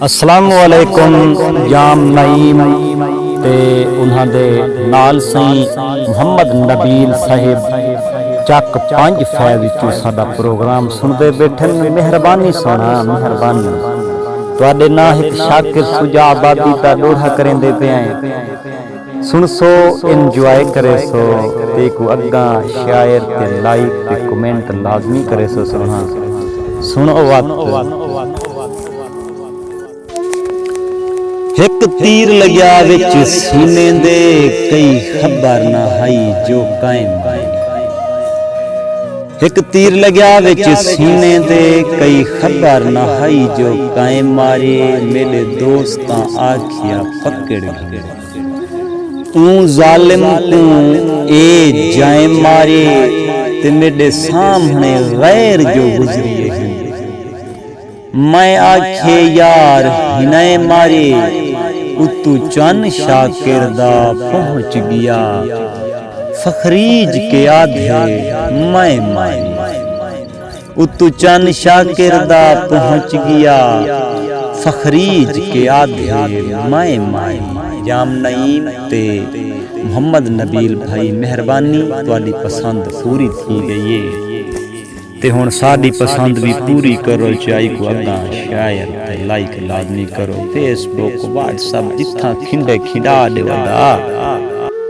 السلام علیکم جام نعیم تے انہاں دے نال سائیں محمد نبیل صاحب چک 5 فیض وچوں ساڈا پروگرام سندے بیٹھن مہربانی سونا مہربانی تواڈے نال ایک شاکر سجا آبادی دا دوڑا کریندے پے ہیں سن سو انجوائے کرے سو تے کو اگاں شاعر تے لائک تے کمنٹ لازمی کرے سو سونا سنو وقت ایک تیر لگیا وچ سینے دے کئی خبر نہ ہائی جو قائم ایک تیر لگیا وچ سینے دے کئی خبر نہ ہائی جو قائم مارے میرے دوستاں آکھیا پکڑ گئے اون ظالم تو اے جائیں مارے تے میرے سامنے غیر جو گزری ہے میں آکھے یار ہنائے مارے اتو چن شاکر دا پہنچ گیا فخریج کے آدھے میں اتو چن شاکر دا پہنچ گیا فخریج کے آدھے میں جام نعیم تے محمد نبیل بھائی مہربانی تواڈی پسند پوری تھی گئی ہے تے ہن ساڈی پسند بھی پوری کرو چاہی کو اگاں شاعر تے لائک لازمی کرو فیس بک واٹس ایپ جتھاں کھنڈے کھڈا دے ودا